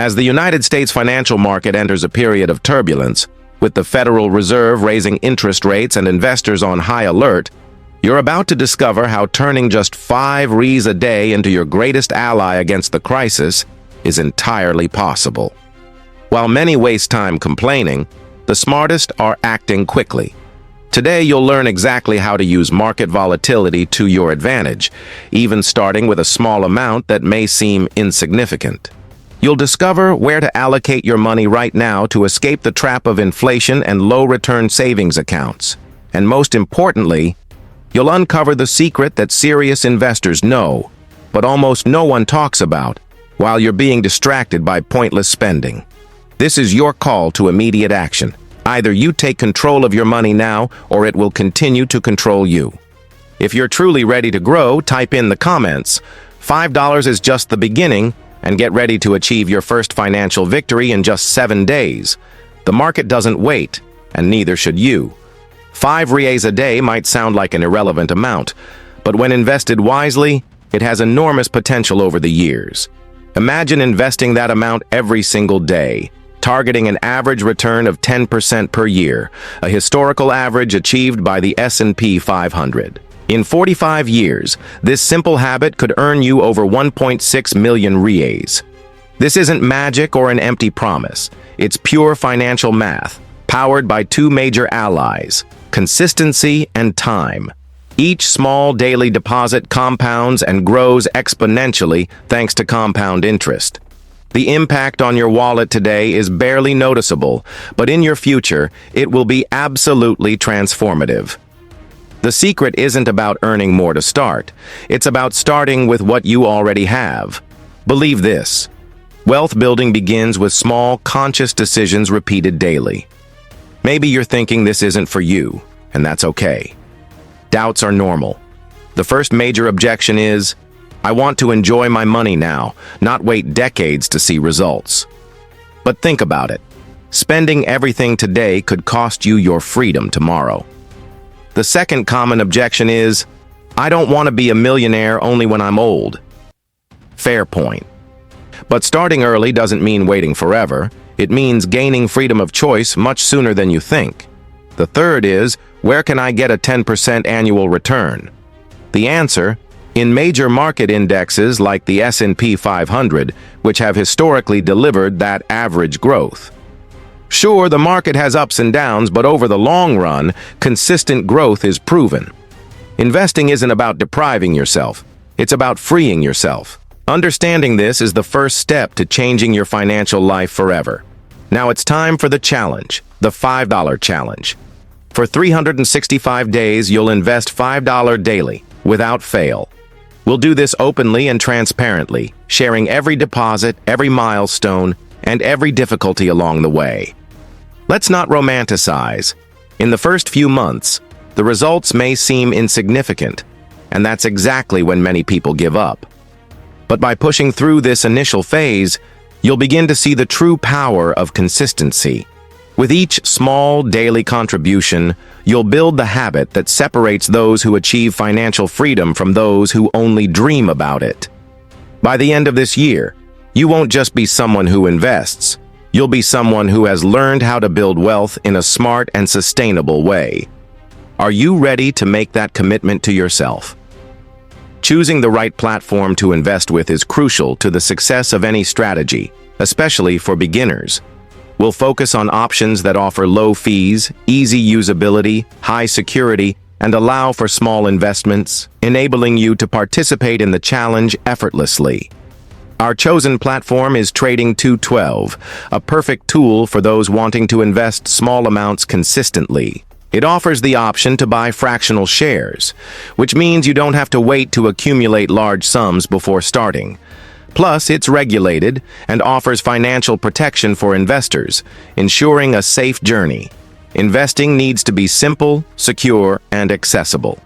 As the United States financial market enters a period of turbulence, with the Federal Reserve raising interest rates and investors on high alert, you're about to discover how turning just 5 Rs a day into your greatest ally against the crisis is entirely possible. While many waste time complaining, the smartest are acting quickly. Today, you'll learn exactly how to use market volatility to your advantage, even starting with a small amount that may seem insignificant. You'll discover where to allocate your money right now to escape the trap of inflation and low-return savings accounts. And most importantly, you'll uncover the secret that serious investors know, but almost no one talks about, while you're being distracted by pointless spending. This is your call to immediate action. Either you take control of your money now, or it will continue to control you. If you're truly ready to grow, type in the comments, $5 is just the beginning, and get ready to achieve your first financial victory in just 7 days. The market doesn't wait, and neither should you. 5 Rs a day might sound like an irrelevant amount, but when invested wisely, it has enormous potential over the years. Imagine investing that amount every single day, targeting an average return of 10% per year, a historical average achieved by the S&P 500. In 45 years, this simple habit could earn you over 1.6 million Rs. This isn't magic or an empty promise. It's pure financial math, powered by 2 major allies: consistency and time. Each small daily deposit compounds and grows exponentially thanks to compound interest. The impact on your wallet today is barely noticeable, but in your future, it will be absolutely transformative. The secret isn't about earning more to start. It's about starting with what you already have. Believe this: wealth building begins with small, conscious decisions repeated daily. Maybe you're thinking this isn't for you, and that's okay. Doubts are normal. The first major objection is, I want to enjoy my money now, not wait decades to see results. But think about it. Spending everything today could cost you your freedom tomorrow. The second common objection is, I don't want to be a millionaire only when I'm old. Fair point. But starting early doesn't mean waiting forever. It means gaining freedom of choice much sooner than you think. The third is, where can I get a 10% annual return? The answer, in major market indexes like the S&P 500, which have historically delivered that average growth. Sure, the market has ups and downs, but over the long run, consistent growth is proven. Investing isn't about depriving yourself. It's about freeing yourself. Understanding this is the first step to changing your financial life forever. Now it's time for the challenge, the $5 challenge. For 365 days, you'll invest $5 daily, without fail. We'll do this openly and transparently, sharing every deposit, every milestone, and every difficulty along the way. Let's not romanticize. In the first few months, the results may seem insignificant, and that's exactly when many people give up. But by pushing through this initial phase, you'll begin to see the true power of consistency. With each small daily contribution, you'll build the habit that separates those who achieve financial freedom from those who only dream about it. By the end of this year, you won't just be someone who invests. You'll be someone who has learned how to build wealth in a smart and sustainable way. Are you ready to make that commitment to yourself? Choosing the right platform to invest with is crucial to the success of any strategy, especially for beginners. We'll focus on options that offer low fees, easy usability, high security, and allow for small investments, enabling you to participate in the challenge effortlessly. Our chosen platform is Trading 212, a perfect tool for those wanting to invest small amounts consistently. It offers the option to buy fractional shares, which means you don't have to wait to accumulate large sums before starting. Plus, it's regulated and offers financial protection for investors, ensuring a safe journey. Investing needs to be simple, secure, and accessible.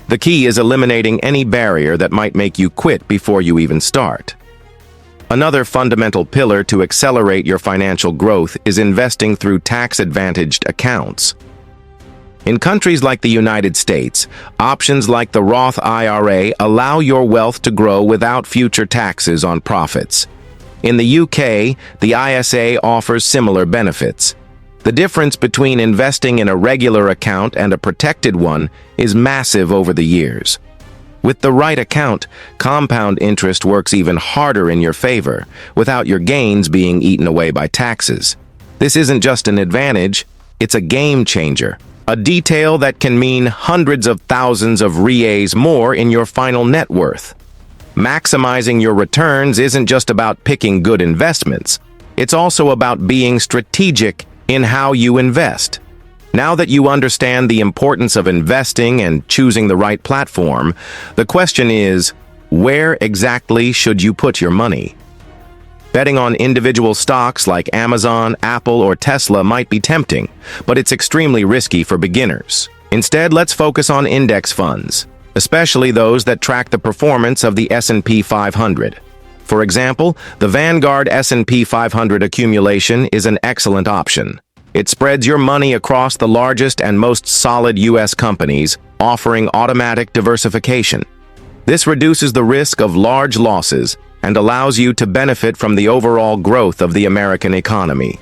The key is eliminating any barrier that might make you quit before you even start. Another fundamental pillar to accelerate your financial growth is investing through tax-advantaged accounts. In countries like the United States, options like the Roth IRA allow your wealth to grow without future taxes on profits. In the UK, the ISA offers similar benefits. The difference between investing in a regular account and a protected one is massive over the years. With the right account, compound interest works even harder in your favor, without your gains being eaten away by taxes. This isn't just an advantage, it's a game changer. A detail that can mean hundreds of thousands of reais more in your final net worth. Maximizing your returns isn't just about picking good investments. It's also about being strategic in how you invest. Now that you understand the importance of investing and choosing the right platform, the question is, where exactly should you put your money? Betting on individual stocks like Amazon, Apple, or Tesla might be tempting, but it's extremely risky for beginners. Instead, let's focus on index funds, especially those that track the performance of the S&P 500. For example, the Vanguard S&P 500 accumulation is an excellent option. It spreads your money across the largest and most solid U.S. companies, offering automatic diversification. This reduces the risk of large losses and allows you to benefit from the overall growth of the American economy.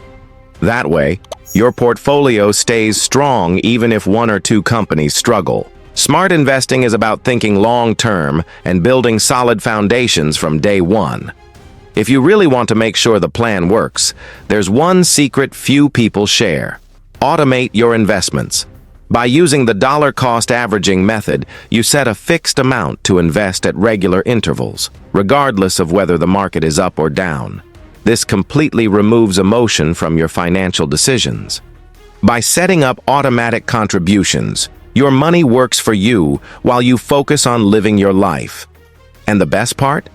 That way, your portfolio stays strong even if one or two companies struggle. Smart investing is about thinking long-term and building solid foundations from day one. If you really want to make sure the plan works, there's one secret few people share. Automate your investments. By using the dollar-cost averaging method, you set a fixed amount to invest at regular intervals, regardless of whether the market is up or down. This completely removes emotion from your financial decisions. By setting up automatic contributions, your money works for you while you focus on living your life. And the best part?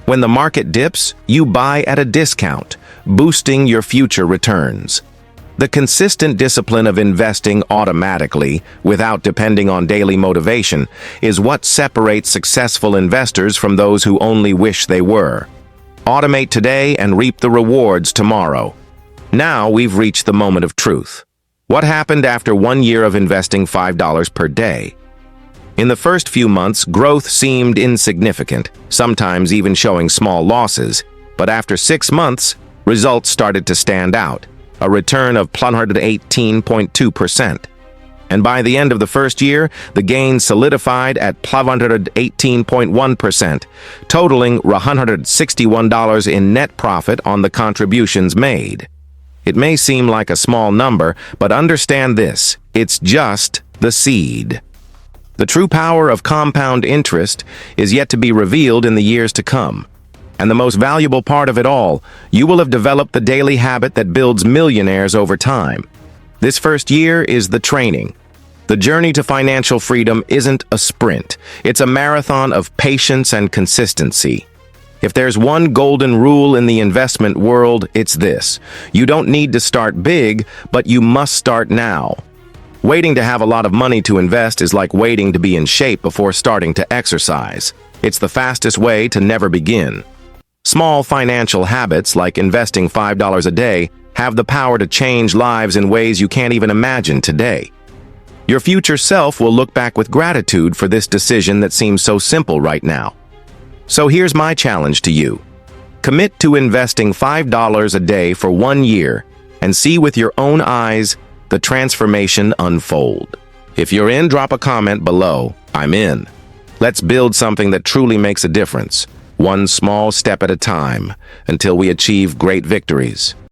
When the market dips, you buy at a discount, boosting your future returns. The consistent discipline of investing automatically, without depending on daily motivation, is what separates successful investors from those who only wish they were. Automate today and reap the rewards tomorrow. Now we've reached the moment of truth. What happened after 1 year of investing $5 per day? In the first few months, growth seemed insignificant, sometimes even showing small losses. But after 6 months, results started to stand out, a return of 118.2%. And by the end of the first year, the gains solidified at 118.1%, totaling $161 in net profit on the contributions made. It may seem like a small number, but understand this, it's just the seed. The true power of compound interest is yet to be revealed in the years to come. And the most valuable part of it all, you will have developed the daily habit that builds millionaires over time. This first year is the training. The journey to financial freedom isn't a sprint. It's a marathon of patience and consistency. If there's one golden rule in the investment world, it's this. You don't need to start big, but you must start now. Waiting to have a lot of money to invest is like waiting to be in shape before starting to exercise. It's the fastest way to never begin. Small financial habits like investing $5 a day have the power to change lives in ways you can't even imagine today. Your future self will look back with gratitude for this decision that seems so simple right now. So here's my challenge to you. Commit to investing $5 a day for 1 year and see with your own eyes the transformation unfold. If you're in, drop a comment below. I'm in. Let's build something that truly makes a difference, one small step at a time, until we achieve great victories.